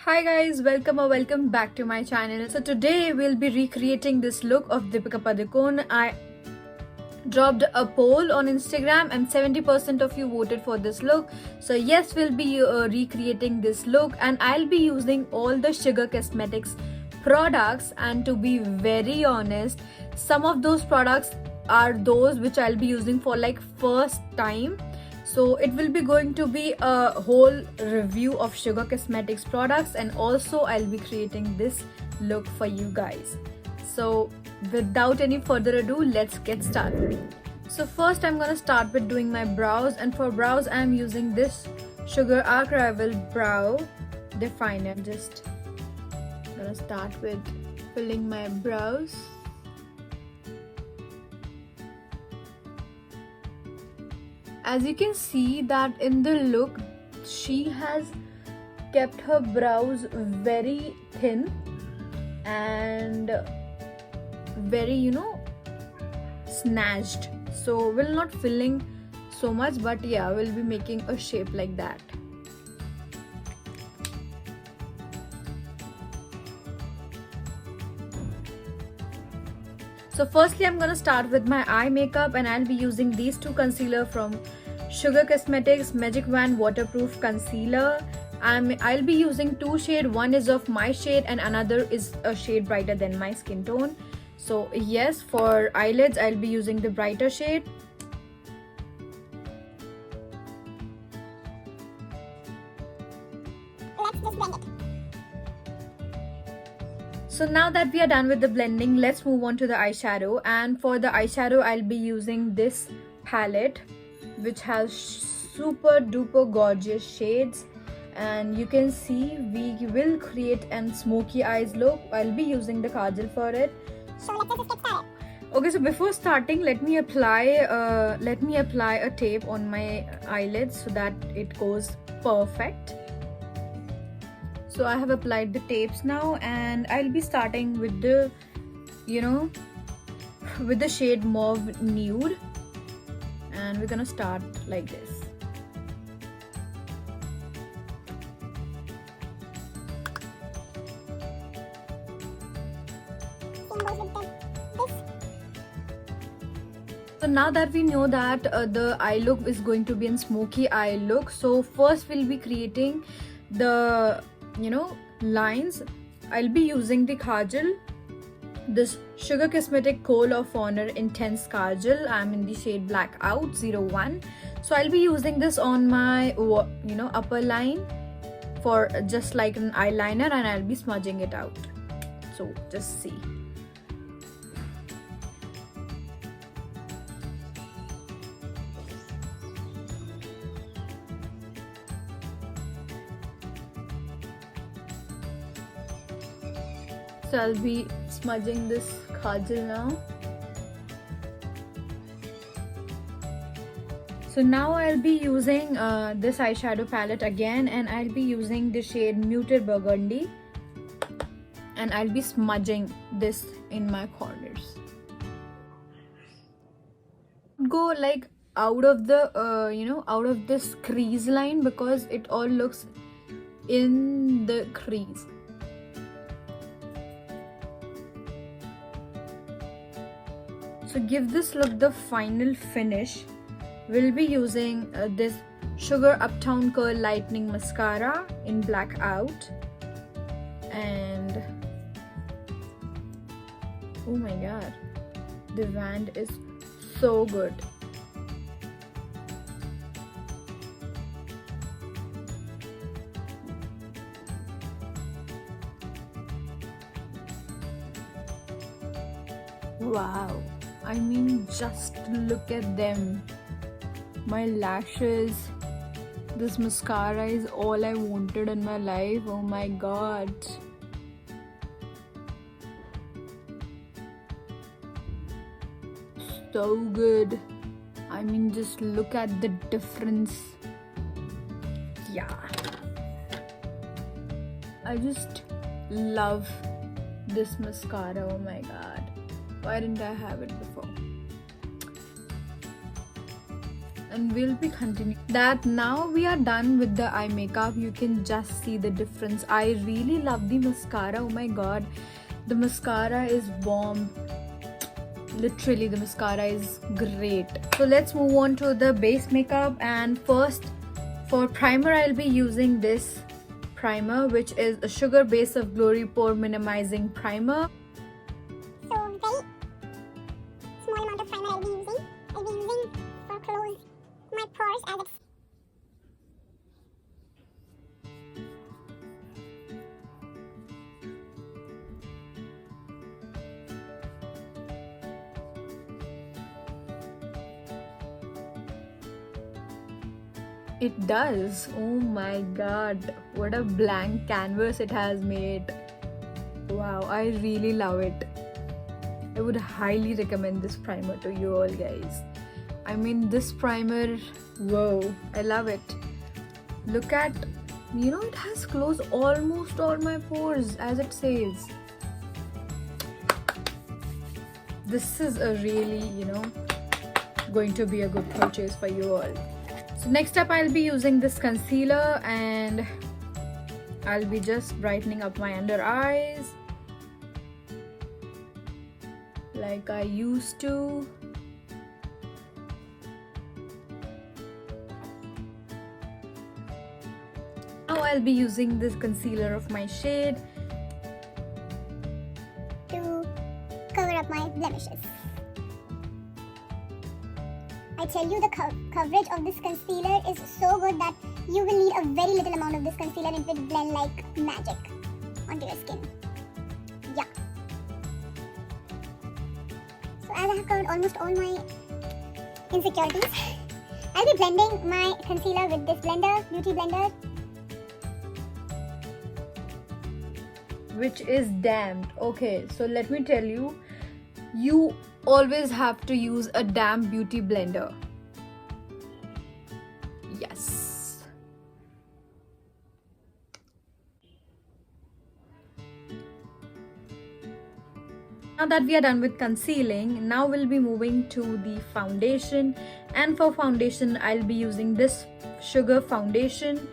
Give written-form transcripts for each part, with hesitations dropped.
Hi guys, welcome back to my channel. So today we'll be recreating this look of Deepika Padukone. I dropped a poll on Instagram and 70% of you voted for this look. So yes, we'll be recreating this look and I'll be using all the Sugar Cosmetics products, and to be very honest, some of those products are those which I'll be using for like first time. So it will be going to be a whole review of Sugar Cosmetics products, and also I'll be creating this look for you guys. So without any further ado, let's get started. So first I'm gonna start with doing my brows, and for brows I'm using this Sugar Archival Brow Definer. Just gonna start with filling my brows. As you can see that in the look, she has kept her brows very thin and very, snatched. So we're not filling so much, but yeah, we'll be making a shape like that. So firstly, I'm gonna start with my eye makeup, and I'll be using these two concealer from Sugar Cosmetics Magic Wand Waterproof Concealer. I'll be using two shades. One is of my shade and another is a shade brighter than my skin tone. So yes, for eyelids, I'll be using the brighter shade. Let's just blend it. So now that we are done with the blending, let's move on to the eyeshadow. And for the eyeshadow, I'll be using this palette, which has super duper gorgeous shades. And you can see we will create an smoky eyes look. I'll be using the Kajal for it. So let's just get started. Okay, so before starting, let me apply a tape on my eyelids so that it goes perfect. So I have applied the tapes now, and I'll be starting with the, with the shade Mauve Nude, and we're gonna start like this. So now that we know that the eye look is going to be a smoky eye look, so first we'll be creating the lines. I'll be using the Kajal, this Sugar Cosmetic Kohl of Honor Intense Kajal. I'm in the shade Blackout 01. So I'll be using this on my upper line for just like an eyeliner, and I'll be smudging it out. So just see. So I'll be smudging this Kajal now. So now I'll be using this eyeshadow palette again, and I'll be using the shade Muted Burgundy, and I'll be smudging this in my corners. Go like out of the out of this crease line, because it all looks in the crease. To give this look the final finish, we'll be using this Sugar Uptown Curl Lightening Mascara in Blackout. And oh my god, the wand is so good. Wow, I mean, just look at them. My lashes, this mascara is all I wanted in my life. Oh my god. So good. I mean, just look at the difference. Yeah. I just love this mascara. Oh my god. Why didn't I have it before? and we'll be continuing that. Now we are done with the eye makeup. You can just see the difference. I really love the mascara. Oh my god, the mascara is bomb. Literally, the mascara is great. So let's move on to the base makeup, and first for primer I'll be using this primer, which is a sugar base of glory pore minimizing primer. So very small amount of primer I'll be using. I'll be using for close my pores as it's It does. Oh my god, what a blank canvas it has made. Wow, I really love it. I would highly recommend this primer to you all guys. I mean, this primer, whoa, I love it. Look at, it has closed almost all my pores, as it says. This is a really, going to be a good purchase for you all. So next up I'll be using this concealer, and I'll be just brightening up my under eyes like I used to. Now I'll be using this concealer of my shade to cover up my blemishes. I tell you, the coverage of this concealer is so good that you will need a very little amount of this concealer and it will blend like magic onto your skin. Yeah. So as I have covered almost all my insecurities, I'll be blending my concealer with this blender, beauty blender. Which is damp. Okay, so let me tell you, you always have to use a damp beauty blender. Yes. Now that we are done with concealing, now we'll be moving to the foundation, and for foundation I'll be using this sugar foundation,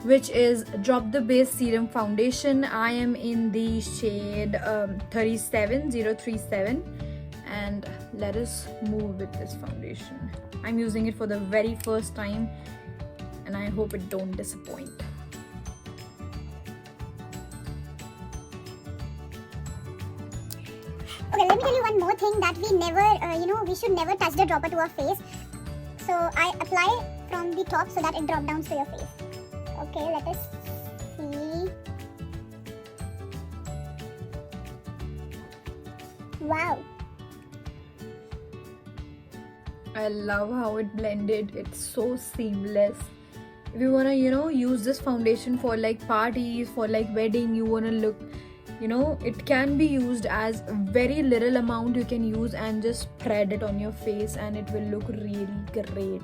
which is Drop the Base Serum Foundation. I am in the shade 37037, and let us move with this foundation. I'm using it for the very first time and I hope it don't disappoint. Okay, let me tell you one more thing, that we never, we should never touch the dropper to our face. So I apply from the top so that it drop down to your face. Okay, let us see. Wow. I love how it blended. It's so seamless. If you wanna, use this foundation for like parties, for like wedding, you wanna look, it can be used as very little amount you can use and just spread it on your face and it will look really great.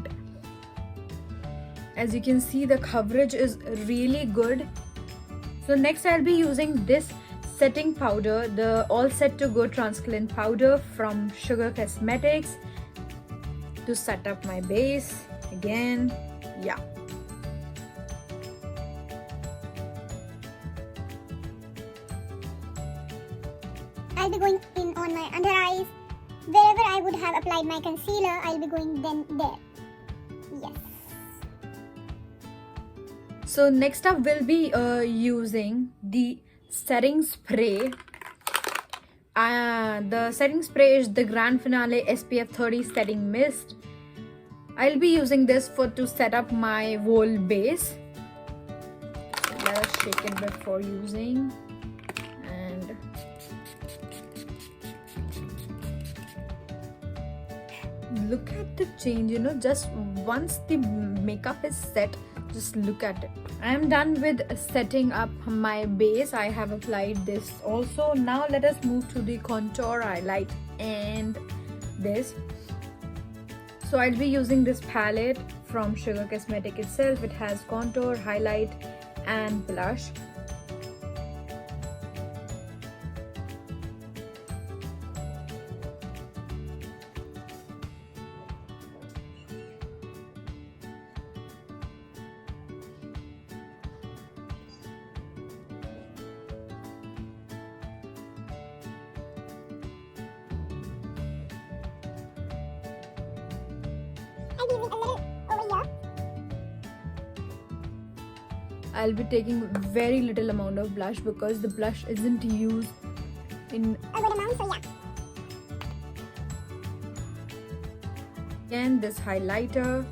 As you can see, the coverage is really good. So next I'll be using this setting powder, the All Set to Go translucent powder from Sugar Cosmetics, to set up my base again. Yeah. I'll be going in on my under eyes. Wherever I would have applied my concealer, I'll be going then there. Yes. So next up we'll be using the setting spray. The setting spray is the Grand Finale SPF 30 setting mist. I'll be using this to set up my whole base. So let us shake it before using. And look at the change, just once the makeup is set, just look at it. I am done with setting up my base. I have applied this also. Now let us move to the contour, highlight and this. So I'll be using this palette from Sugar Cosmetics itself. It has contour, highlight and blush. be using a little over here. I'll be taking very little amount of blush because the blush isn't used in A good amount, so yeah. again this highlighter.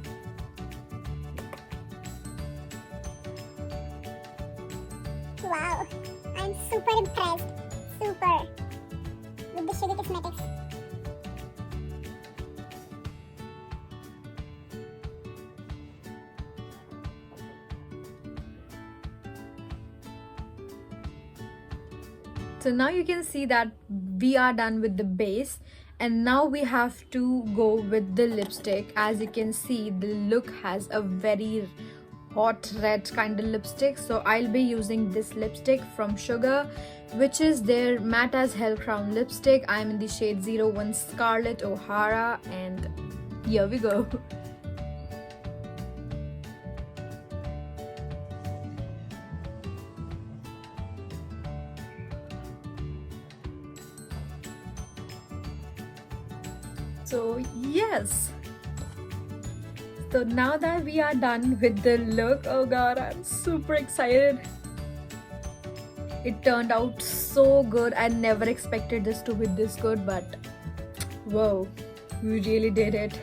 Wow, I'm super impressed. Super. With the Sugar Cosmetics. So now you can see that we are done with the base, and now we have to go with the lipstick. As you can see, the look has a very hot red kind of lipstick, so I'll be using this lipstick from Sugar, which is their matte as hell crown lipstick. I'm in the shade 01 Scarlett O'Hara, and here we go. So yes, so now that we are done with the look, oh god, I'm super excited. It turned out so good. I never expected this to be this good, but whoa, we really did it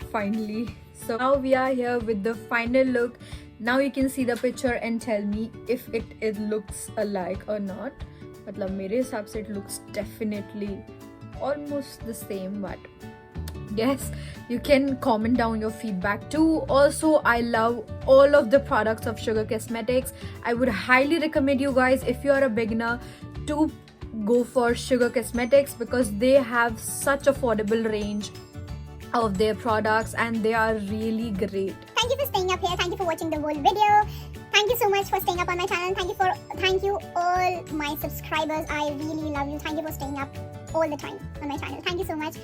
finally. So now we are here with the final look. Now you can see the picture and tell me if it looks alike or not. मतलब मेरे हिसाब से it looks definitely almost the same, but yes, you can comment down your feedback too. Also, I love all of the products of Sugar Cosmetics. I would highly recommend you guys, if you are a beginner, to go for Sugar Cosmetics because they have such affordable range of their products and they are really great. Thank you for staying up here. Thank you for watching the whole video. Thank you so much for staying up on my channel. Thank you all my subscribers. I really love you. Thank you for staying up all the time on my channel. Thank you so much.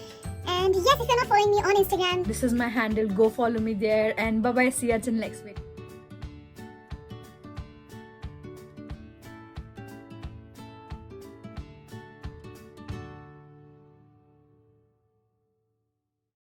And yes, if you're not following me on Instagram, This is my handle. Go follow me there, and bye bye. See you till next week.